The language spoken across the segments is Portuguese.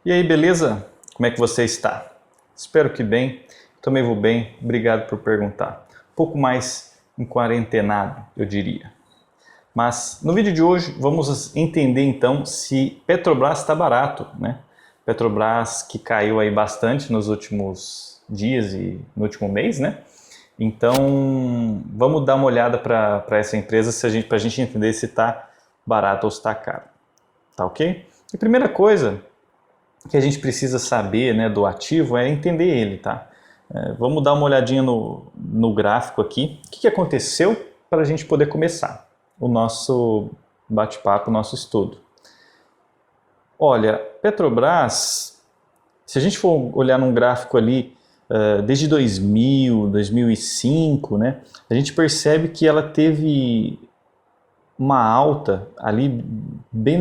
E aí, beleza? Como é que você está? Espero que bem. Também vou bem. Obrigado por perguntar. Um pouco mais quarentenado, eu diria. Mas no vídeo de hoje vamos entender então se Petrobras está barato, né? Petrobras que caiu aí bastante nos últimos dias e no último mês, né? Então vamos dar uma olhada para essa empresa para a gente entender se está barato ou se está caro. Tá ok? E a primeira coisa que a gente precisa saber, né, do ativo é entender ele, tá? Vamos dar uma olhadinha no gráfico aqui. O que aconteceu para a gente poder começar o nosso bate-papo, o nosso estudo? Olha, Petrobras, se a gente for olhar num gráfico ali desde 2000, 2005, né, a gente percebe que ela teve uma alta ali bem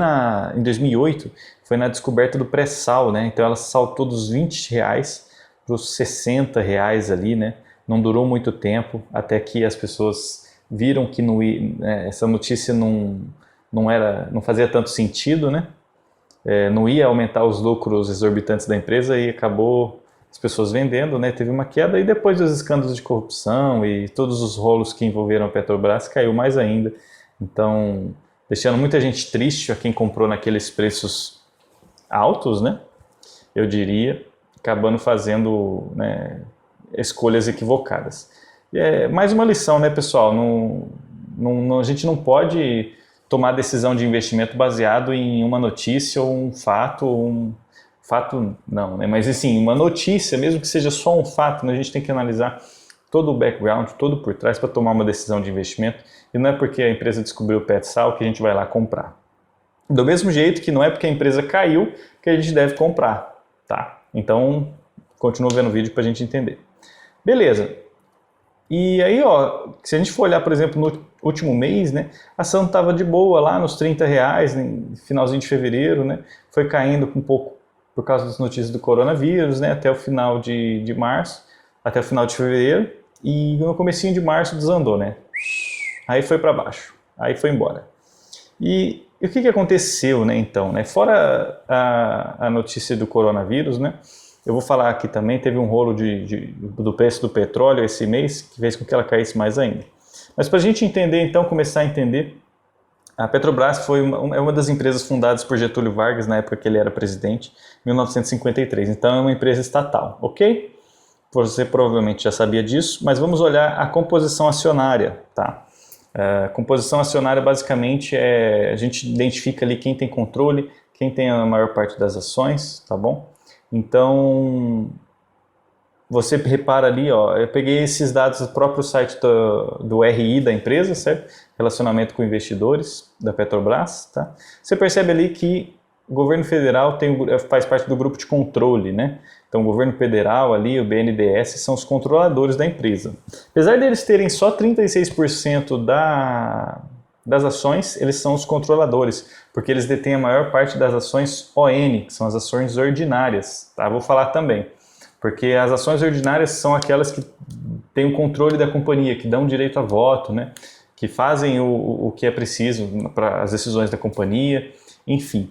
em 2008, foi na descoberta do pré-sal, né? Então ela saltou dos R$ 20 para os R$ 60 ali, né? Não durou muito tempo, até que as pessoas viram que essa notícia não fazia tanto sentido, né? Não ia aumentar os lucros exorbitantes da empresa e acabou as pessoas vendendo, né? Teve uma queda e depois dos escândalos de corrupção e todos os rolos que envolveram a Petrobras, caiu mais ainda. Então, deixando muita gente triste a quem comprou naqueles preços altos, né? Eu diria, acabando fazendo, né, escolhas equivocadas. Mais uma lição, né, pessoal? A gente não pode tomar decisão de investimento baseado em uma notícia ou um fato, fato não, né? Mas assim, uma notícia, mesmo que seja só um fato, né, a gente tem que analisar todo o background, todo por trás para tomar uma decisão de investimento. E não é porque a empresa descobriu o pré-sal que a gente vai lá comprar. Do mesmo jeito que não é porque a empresa caiu que a gente deve comprar, tá? Então, continua vendo o vídeo para a gente entender. Beleza. E aí, ó, se a gente for olhar, por exemplo, no último mês, né, a ação estava de boa lá nos R$ 30, no finalzinho de fevereiro, né? Foi caindo um pouco por causa das notícias do coronavírus, né, até o final de março, até o final de fevereiro, e no comecinho de março desandou, né? Aí foi para baixo, aí foi embora. E o que aconteceu, né, então? Né? Fora a notícia do coronavírus, né, eu vou falar aqui também, teve um rolo do preço do petróleo esse mês, que fez com que ela caísse mais ainda. Mas para a gente entender, então, começar a entender, a Petrobras é uma das empresas fundadas por Getúlio Vargas, na época que ele era presidente, em 1953. Então é uma empresa estatal, ok? Você provavelmente já sabia disso, mas vamos olhar a composição acionária, tá? Composição acionária basicamente a gente identifica ali quem tem controle, quem tem a maior parte das ações, tá bom? Então, você repara ali, ó, eu peguei esses dados do próprio site do RI da empresa, certo? Relacionamento com investidores da Petrobras, tá? Você percebe ali que o governo federal faz parte do grupo de controle, né? Então, o governo federal ali, o BNDES, são os controladores da empresa. Apesar deles terem só 36% das ações, eles são os controladores, porque eles detêm a maior parte das ações ON, que são as ações ordinárias, tá? Vou falar também, porque as ações ordinárias são aquelas que têm o controle da companhia, que dão direito a voto, né? Que fazem o que é preciso para as decisões da companhia, enfim.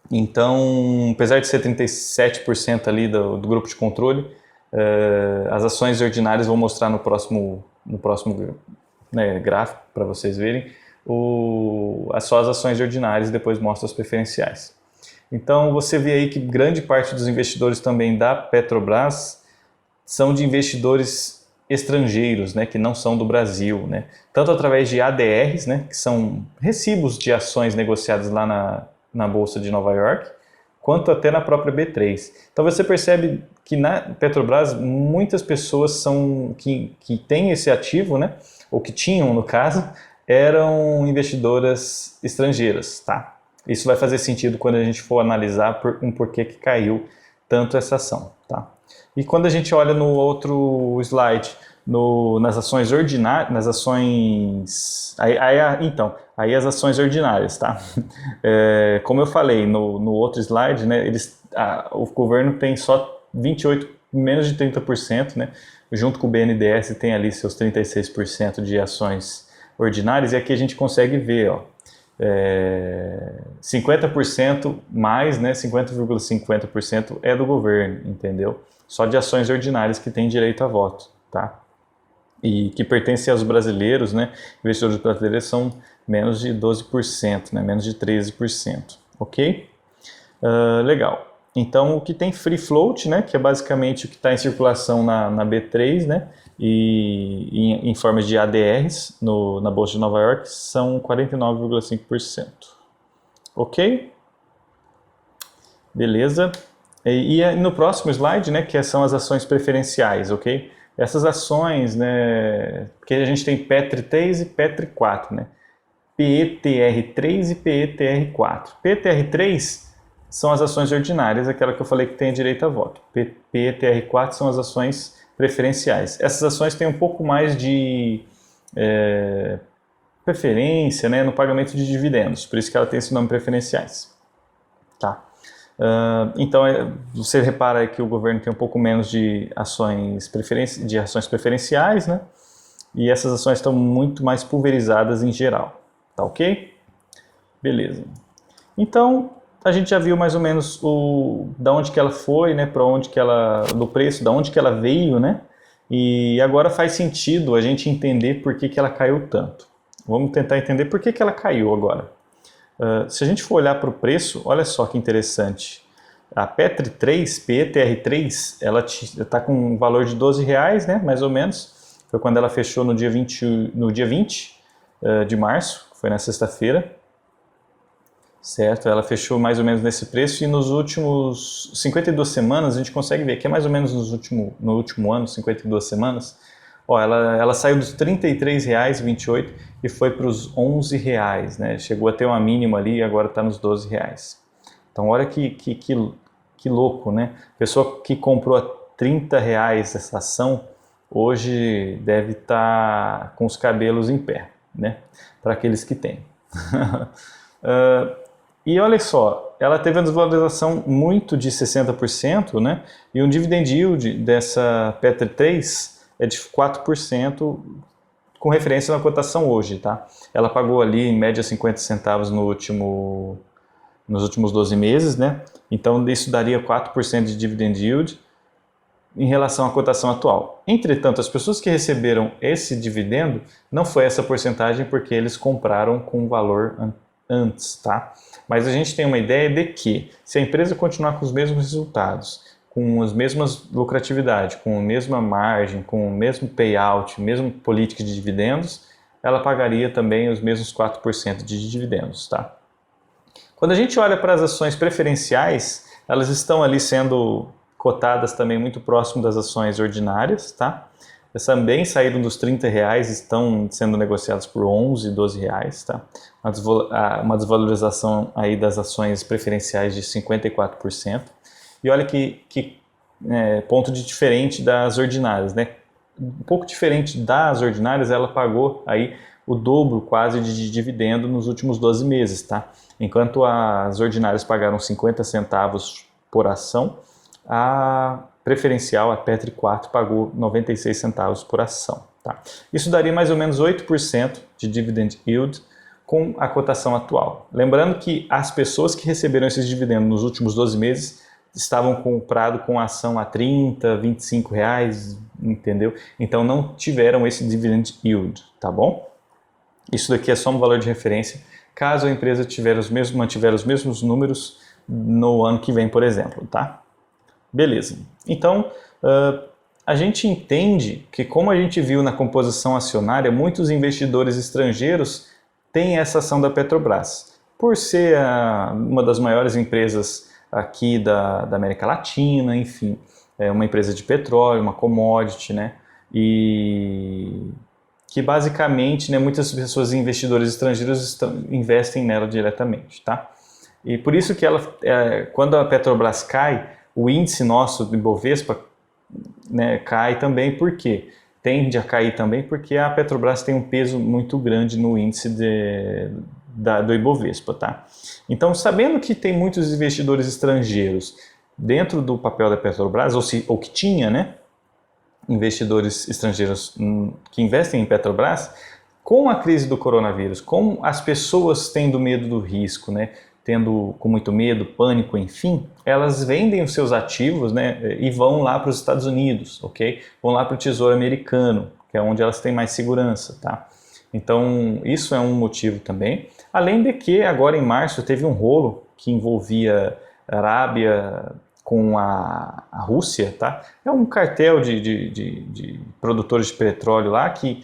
Então, apesar de ser 37% ali do grupo de controle, as ações ordinárias vou mostrar no próximo né, gráfico para vocês verem, só as ações ordinárias e depois mostra as preferenciais. Então você vê aí que grande parte dos investidores também da Petrobras são de investidores estrangeiros, né, que não são do Brasil, né, tanto através de ADRs, né, que são recibos de ações negociadas lá na Bolsa de Nova York, quanto até na própria B3. Então você percebe que na Petrobras muitas pessoas que têm esse ativo, né, ou que tinham no caso, eram investidoras estrangeiras, tá? Isso vai fazer sentido quando a gente for analisar porquê que caiu tanto essa ação, tá? E quando a gente olha no outro slide, nas ações ordinárias, nas ações... Aí as ações ordinárias, tá? Como eu falei no outro slide, né, o governo tem só 28, menos de 30%, né? Junto com o BNDES tem ali seus 36% de ações ordinárias, e aqui a gente consegue ver, ó, 50% mais, né, 50,50% é do governo, entendeu? Só de ações ordinárias que têm direito a voto, tá? E que pertencem aos brasileiros, né? Investidores brasileiros são menos de 12%, né? Menos de 13%, ok? Legal. Então, o que tem free float, né? Que é basicamente o que está em circulação na B3, né? E em forma de ADRs na Bolsa de Nova York, são 49,5%. Ok? Beleza. E no próximo slide, né, que são as ações preferenciais, ok? Essas ações, né, porque a gente tem PETR3 e PETR4, né? PETR3 e PETR4. PETR3 são as ações ordinárias, aquela que eu falei que tem direito a voto. PETR4 são as ações preferenciais. Essas ações têm um pouco mais de preferência, né, no pagamento de dividendos, por isso que ela tem esse nome preferenciais. Tá. Então, você repara que o governo tem um pouco menos de ações preferenciais, né? E essas ações estão muito mais pulverizadas em geral, tá ok? Beleza. Então, a gente já viu mais ou menos da onde que ela foi, né? Para onde que ela, do preço, da onde que ela veio, né? E agora faz sentido a gente entender por que que ela caiu tanto. Vamos tentar entender por que que ela caiu agora. Se a gente for olhar para o preço, olha só que interessante. A PETR3, ela está com um valor de R$12, né, mais ou menos. Foi quando ela fechou no dia 20 de março, que foi na sexta-feira. Certo? Ela fechou mais ou menos nesse preço e nos últimos 52 semanas, a gente consegue ver que é mais ou menos no último ano, 52 semanas, ó, ela saiu dos R$33,28 e foi para os R$11, né? Chegou a ter uma mínima ali e agora está nos R$12. Então, olha que louco, né? Pessoa que comprou a R$30 essa ação, hoje deve estar com os cabelos em pé, né? Para aqueles que têm. E olha só, ela teve uma desvalorização muito de 60%, né? E um dividend yield dessa PETR3 é de 4%, com referência na cotação hoje, tá? Ela pagou ali em média 50 centavos nos últimos 12 meses, né? Então isso daria 4% de dividend yield em relação à cotação atual. Entretanto, as pessoas que receberam esse dividendo não foi essa porcentagem porque eles compraram com valor antes, tá? Mas a gente tem uma ideia de que se a empresa continuar com os mesmos resultados, com as mesmas lucratividade, com a mesma margem, com o mesmo payout, mesma política de dividendos, ela pagaria também os mesmos 4% de dividendos, tá? Quando a gente olha para as ações preferenciais, elas estão ali sendo cotadas também muito próximo das ações ordinárias, tá? Elas também saíram dos R$30, estão sendo negociadas por R$11, R$12, tá? Uma desvalorização aí das ações preferenciais de 54%. E olha que ponto de diferente das ordinárias, né? Um pouco diferente das ordinárias, ela pagou aí o dobro quase de dividendo nos últimos 12 meses, tá? Enquanto as ordinárias pagaram 50 centavos por ação, a preferencial, a PETR4, pagou 96 centavos por ação, tá? Isso daria mais ou menos 8% de dividend yield com a cotação atual. Lembrando que as pessoas que receberam esses dividendos nos últimos 12 meses estavam comprado com a ação a 30, 25 reais, entendeu? Então não tiveram esse dividend yield, tá bom? Isso daqui é só um valor de referência, caso a empresa mantiver os mesmos números no ano que vem, por exemplo, tá? Beleza. Então, a gente entende que, como a gente viu na composição acionária, muitos investidores estrangeiros têm essa ação da Petrobras. Por ser uma das maiores empresas aqui da América Latina, enfim, é uma empresa de petróleo, uma commodity, né? E que basicamente, né, muitas pessoas, investidores estrangeiros, investem nela diretamente, tá? E por isso que quando a Petrobras cai, o índice nosso do Ibovespa, né, cai também. Por quê? Tende a cair também porque a Petrobras tem um peso muito grande no índice do Ibovespa, tá? Então, sabendo que tem muitos investidores estrangeiros dentro do papel da Petrobras, ou que tinha, né, investidores estrangeiros que investem em Petrobras, com a crise do coronavírus, com as pessoas tendo medo do risco, né, tendo com muito medo, pânico, enfim, elas vendem os seus ativos, né, e vão lá para os Estados Unidos, ok? Vão lá para o Tesouro Americano, que é onde elas têm mais segurança, tá? Então, isso é um motivo também. Além de que, agora em março, teve um rolo que envolvia a Arábia com a Rússia, tá? É um cartel de produtores de petróleo lá que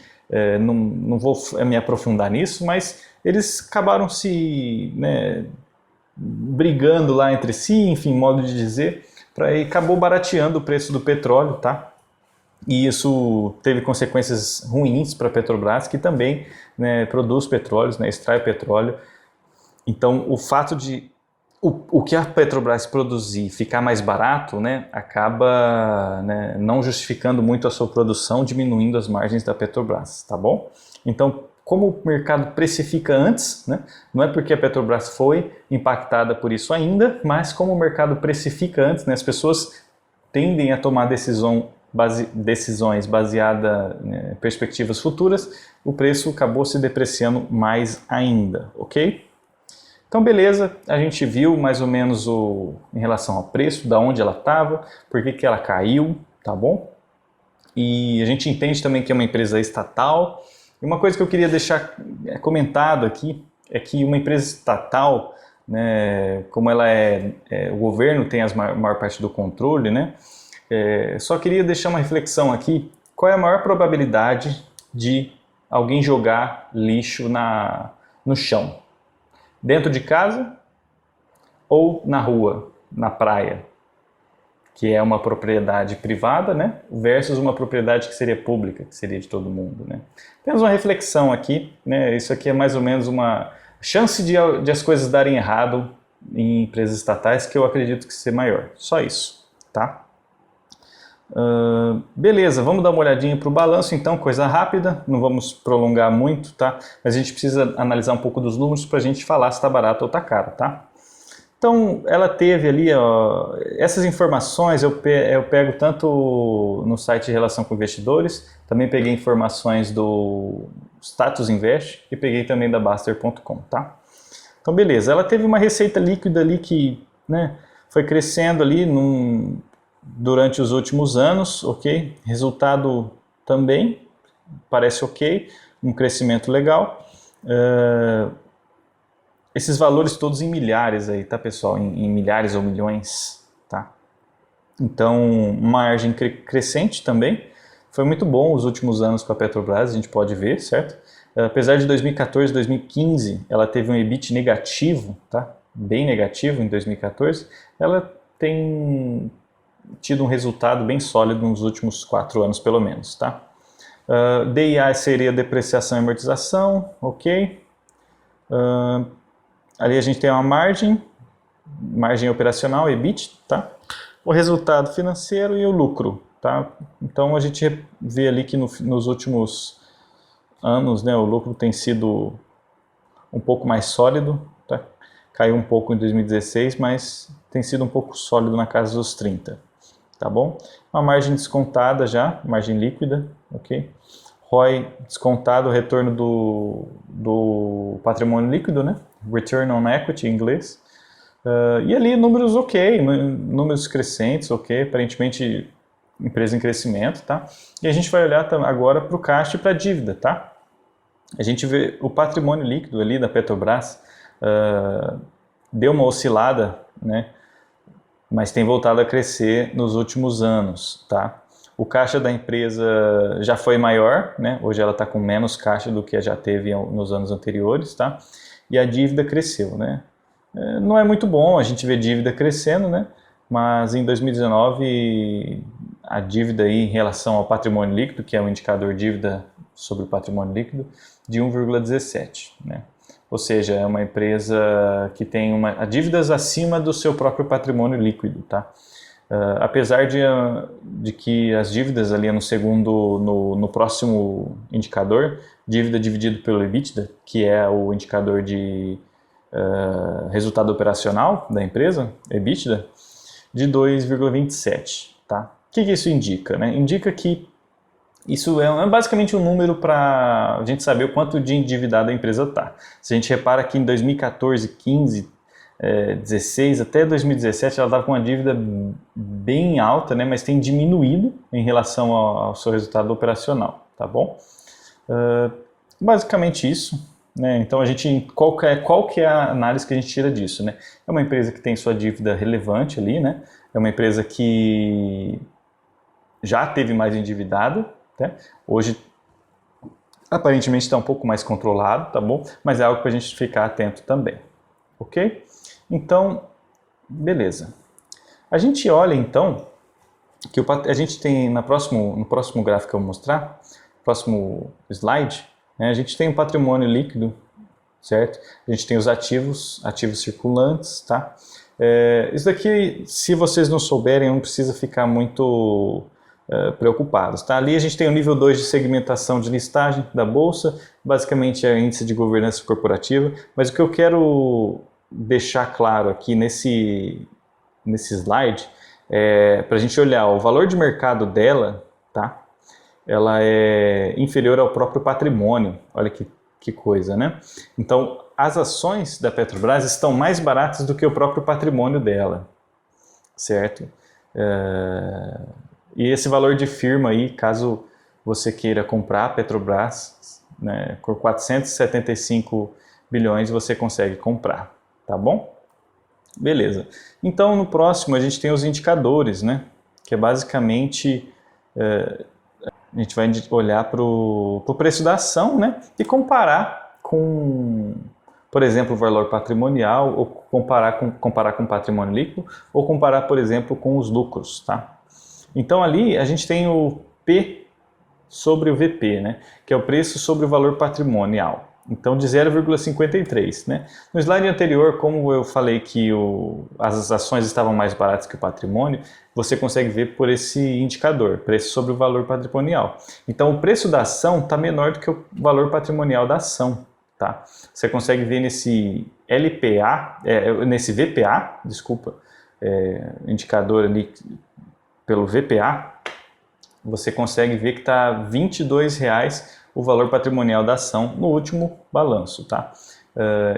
não vou me aprofundar nisso, mas eles acabaram se, né, brigando lá entre si, enfim, modo de dizer, e acabou barateando o preço do petróleo, tá? E isso teve consequências ruins para a Petrobras, que também, né, produz petróleo, né, extrai petróleo. Então, o fato de o que a Petrobras produzir ficar mais barato, né, acaba, né, não justificando muito a sua produção, diminuindo as margens da Petrobras, tá bom? Então, como o mercado precifica antes, né, não é porque a Petrobras foi impactada por isso ainda, mas como o mercado precifica antes, né, as pessoas tendem a tomar decisões baseadas em perspectivas futuras, o preço acabou se depreciando mais ainda, ok? Então, beleza, a gente viu mais ou menos em relação ao preço, da onde ela estava, por que ela caiu, tá bom? E a gente entende também que é uma empresa estatal. E uma coisa que eu queria deixar comentado aqui é que uma empresa estatal, né, como ela o governo tem a maior parte do controle, né? Só queria deixar uma reflexão aqui. Qual é a maior probabilidade de alguém jogar lixo no chão? Dentro de casa ou na rua, na praia, que é uma propriedade privada, né, versus uma propriedade que seria pública, que seria de todo mundo, né? Temos uma reflexão aqui, né? Isso aqui é mais ou menos uma chance de as coisas darem errado em empresas estatais, que eu acredito que seja maior. Só isso, tá? Beleza, vamos dar uma olhadinha para o balanço então, coisa rápida, não vamos prolongar muito, tá? Mas a gente precisa analisar um pouco dos números para a gente falar se está barato ou está caro, tá? Então, ela teve ali, ó, essas informações eu pego tanto no site de relação com investidores, também peguei informações do Status Invest e peguei também da Baster.com, tá? Então, beleza, ela teve uma receita líquida ali que, né, foi crescendo ali durante os últimos anos, ok? Resultado também parece ok, um crescimento legal. Esses valores todos em milhares aí, tá, pessoal? Em milhares ou milhões, tá? Então, margem crescente também. Foi muito bom os últimos anos com a Petrobras, a gente pode ver, certo? Apesar de 2014 e 2015, ela teve um EBIT negativo, tá? Bem negativo em 2014. Ela tem tido um resultado bem sólido nos últimos 4 anos, pelo menos, tá? DIA seria depreciação e amortização, ok? Ali a gente tem uma margem operacional, EBIT, tá? O resultado financeiro e o lucro, tá? Então a gente vê ali que nos últimos anos, né, o lucro tem sido um pouco mais sólido, tá? Caiu um pouco em 2016, mas tem sido um pouco sólido na casa dos 30. Tá bom? Uma margem descontada já, margem líquida, ok? ROI descontado, retorno do patrimônio líquido, né? Return on Equity em inglês. E ali números ok, números crescentes, ok? Aparentemente empresa em crescimento, tá? E a gente vai olhar agora para o caixa e para a dívida, tá? A gente vê o patrimônio líquido ali da Petrobras deu uma oscilada, né? Mas tem voltado a crescer nos últimos anos, tá? O caixa da empresa já foi maior, né? Hoje ela está com menos caixa do que já teve nos anos anteriores, tá? E a dívida cresceu, né? Não é muito bom a gente ver dívida crescendo, né? Mas em 2019 a dívida aí em relação ao patrimônio líquido, que é o indicador dívida sobre o patrimônio líquido, de 1,17, né? Ou seja, é uma empresa que tem dívidas acima do seu próprio patrimônio líquido, tá? Apesar de que as dívidas ali no próximo indicador, dívida dividido pelo EBITDA, que é o indicador de resultado operacional da empresa, EBITDA, de 2,27, tá? O que isso indica, né? Indica que Isso é basicamente um número para a gente saber o quanto de endividada a empresa está. Se a gente repara que em 2014, 15, 16 até 2017 ela estava com uma dívida bem alta, né, mas tem diminuído em relação ao seu resultado operacional, tá bom? Basicamente isso. Né? Então qual que é a análise que a gente tira disso? Né? É uma empresa que tem sua dívida relevante ali, né? É uma empresa que já teve mais endividado, né? Hoje aparentemente está um pouco mais controlado, tá bom? Mas é algo para a gente ficar atento também, ok? Então, beleza. A gente olha então que a gente tem no próximo gráfico que eu vou mostrar, próximo slide, né, a gente tem um patrimônio líquido, certo? A gente tem os ativos circulantes, tá? Isso daqui, se vocês não souberem, não precisa ficar muito preocupados, tá? Ali a gente tem o nível 2 de segmentação de listagem da Bolsa, basicamente é o índice de governança corporativa, mas o que eu quero deixar claro aqui nesse slide é para a gente olhar o valor de mercado dela, tá? Ela é inferior ao próprio patrimônio, olha que coisa, né? Então, as ações da Petrobras estão mais baratas do que o próprio patrimônio dela, certo? E esse valor de firma aí, caso você queira comprar a Petrobras, né, por 475 bilhões você consegue comprar, tá bom? Beleza. Então, no próximo a gente tem os indicadores, né? Que é basicamente... a gente vai olhar para o preço da ação, né? E comparar com, por exemplo, o valor patrimonial, ou comparar com patrimônio líquido, ou comparar, por exemplo, com os lucros, tá? Então ali a gente tem o P sobre o VP, né? Que é o preço sobre o valor patrimonial. Então de 0,53, né? No slide anterior, como eu falei que as ações estavam mais baratas que o patrimônio, você consegue ver por esse indicador, preço sobre o valor patrimonial. Então o preço da ação está menor do que o valor patrimonial da ação, tá? Você consegue ver nesse nesse VPA, desculpa, indicador ali pelo VPA, você consegue ver que está R$ 22,00 o valor patrimonial da ação no último balanço, tá?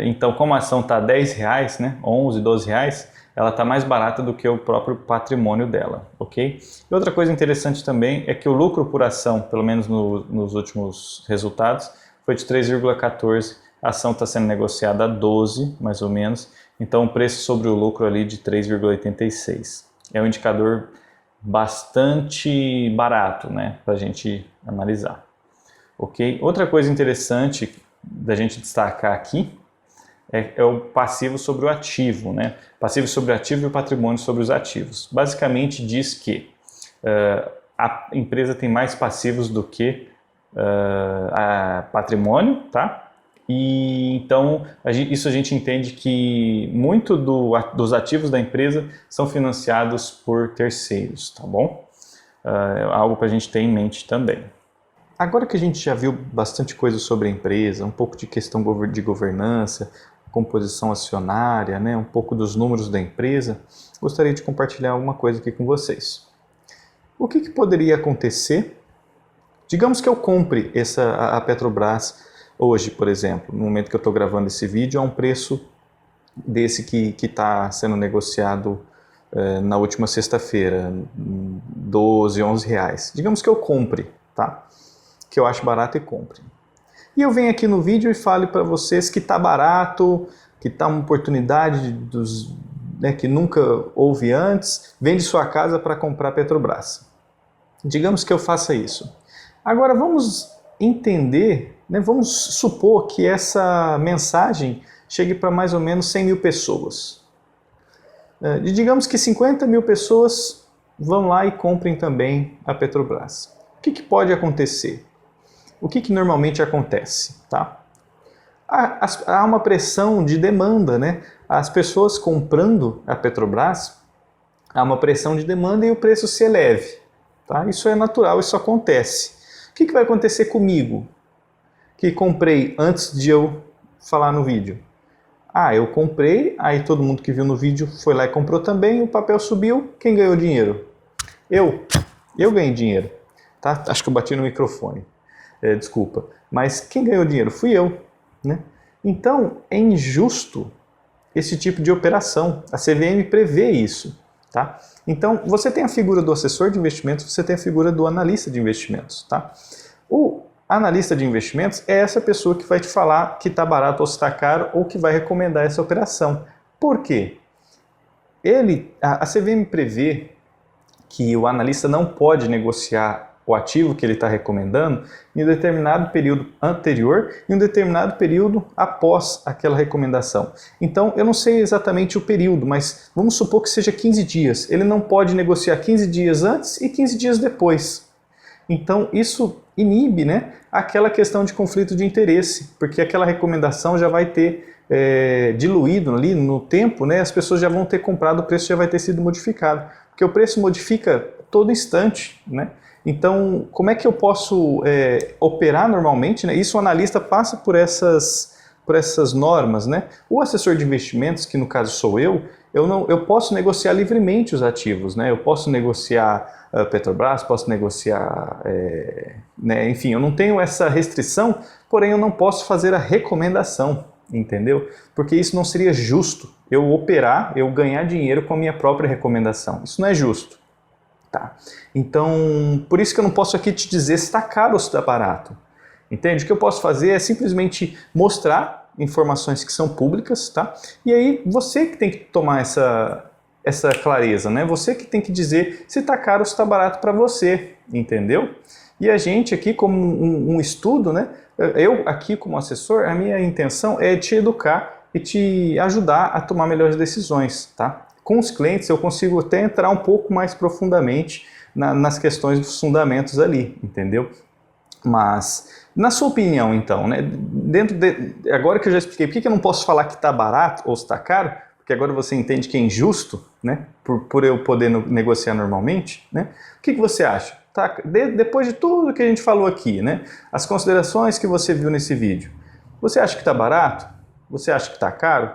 Então, como a ação está R$ 10,00, né, 11, 12 reais, ela está mais barata do que o próprio patrimônio dela, ok? E outra coisa interessante também é que o lucro por ação, pelo menos nos últimos resultados, foi de 3,14, a ação está sendo negociada a 12, mais ou menos, então o preço sobre o lucro ali de 3,86. É um indicador bastante barato, né, para a gente analisar. Ok? Outra coisa interessante da gente destacar aqui é o passivo sobre o ativo, né? Passivo sobre o ativo e o patrimônio sobre os ativos. Basicamente diz que a empresa tem mais passivos do que patrimônio, tá? E então isso a gente entende que muito dos ativos da empresa são financiados por terceiros, tá bom? É algo para a gente ter em mente também. Agora que a gente já viu bastante coisa sobre a empresa, um pouco de questão de governança, composição acionária, né, um pouco dos números da empresa, gostaria de compartilhar alguma coisa aqui com vocês. O que poderia acontecer? Digamos que eu compre a Petrobras hoje, por exemplo, no momento que eu estou gravando esse vídeo, a um preço desse que está sendo negociado na última sexta-feira, 12, 11 reais. Digamos que eu compre, tá? Que eu acho barato e compre. E eu venho aqui no vídeo e falo para vocês que está barato, que está uma oportunidade que nunca houve antes, vende sua casa para comprar Petrobras. Digamos que eu faça isso. Agora vamos entender, né, vamos supor que essa mensagem chegue para mais ou menos 100 mil pessoas. E digamos que 50 mil pessoas vão lá e comprem também a Petrobras. O que pode acontecer? O que normalmente acontece? Tá? Há uma pressão de demanda, né? As pessoas comprando a Petrobras, há uma pressão de demanda e o preço se eleve. Tá? Isso é natural, isso acontece. O que vai acontecer comigo, que comprei antes de eu falar no vídeo? Eu comprei, aí todo mundo que viu no vídeo foi lá e comprou também, o papel subiu, quem ganhou dinheiro? Eu ganhei dinheiro. tá? Acho que eu bati no microfone, desculpa. Mas quem ganhou dinheiro fui eu, né? Então, é injusto esse tipo de operação. A CVM prevê isso, tá? Então, você tem a figura do assessor de investimentos, você tem a figura do analista de investimentos, tá? O analista de investimentos é essa pessoa que vai te falar que está barato ou se está caro ou que vai recomendar essa operação. Por quê? A CVM prevê que o analista não pode negociar o ativo que ele está recomendando em um determinado período anterior e um determinado período após aquela recomendação. Então, eu não sei exatamente o período, mas vamos supor que seja 15 dias. Ele não pode negociar 15 dias antes e 15 dias depois. Então, isso inibe, né, aquela questão de conflito de interesse, porque aquela recomendação já vai ter diluído ali no tempo, né, as pessoas já vão ter comprado, o preço já vai ter sido modificado, porque o preço modifica todo instante, né? Então, como é que eu posso operar normalmente, né? Isso o analista passa por essas normas, né? O assessor de investimentos, que no caso sou eu posso negociar livremente os ativos, né? Eu posso negociar Petrobras, posso negociar, né? Enfim, eu não tenho essa restrição, porém eu não posso fazer a recomendação, entendeu? Porque isso não seria justo, eu operar, eu ganhar dinheiro com a minha própria recomendação. Isso não é justo. Tá. Então, por isso que eu não posso aqui te dizer se está caro ou se está barato. Entende? O que eu posso fazer é simplesmente mostrar informações que são públicas, tá? E aí você que tem que tomar essa clareza, né? Você que tem que dizer se está caro ou se está barato para você, entendeu? E a gente aqui, como um estudo, né? Eu aqui como assessor, a minha intenção é te educar e te ajudar a tomar melhores decisões, tá? Com os clientes eu consigo até entrar um pouco mais profundamente nas questões dos fundamentos ali, entendeu? Mas, na sua opinião então, né, agora que eu já expliquei por que eu não posso falar que está barato ou está caro, porque agora você entende que é injusto, né, por eu poder negociar normalmente, né? O que você acha? Tá, depois de tudo que a gente falou aqui, né, as considerações que você viu nesse vídeo, você acha que está barato? Você acha que está caro?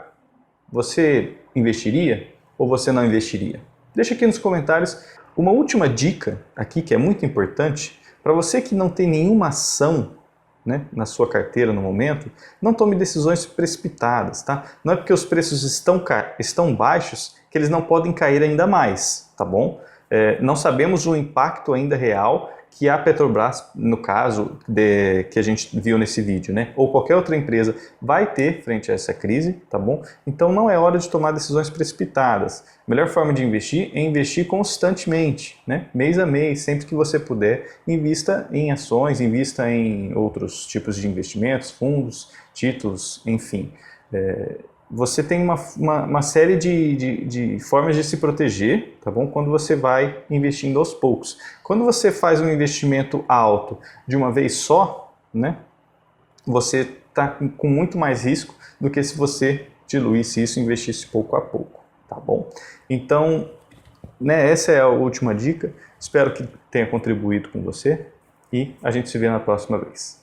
Você investiria? Ou você não investiria? Deixa aqui nos comentários uma última dica aqui que é muito importante para você que não tem nenhuma ação, né, na sua carteira no momento. Não tome decisões precipitadas, tá? Não é porque os preços estão baixos que eles não podem cair ainda mais, tá bom? Não sabemos o impacto ainda real que a Petrobras, no caso que a gente viu nesse vídeo, né, ou qualquer outra empresa vai ter frente a essa crise, tá bom? Então não é hora de tomar decisões precipitadas. A melhor forma de investir é investir constantemente, né, mês a mês, sempre que você puder, invista em ações, invista em outros tipos de investimentos, fundos, títulos, enfim. Você tem uma série de formas de se proteger, tá bom? Quando você vai investindo aos poucos. Quando você faz um investimento alto de uma vez só, né, você está com muito mais risco do que se você diluísse isso e investisse pouco a pouco, tá bom? Então, né, essa é a última dica. Espero que tenha contribuído com você e a gente se vê na próxima vez.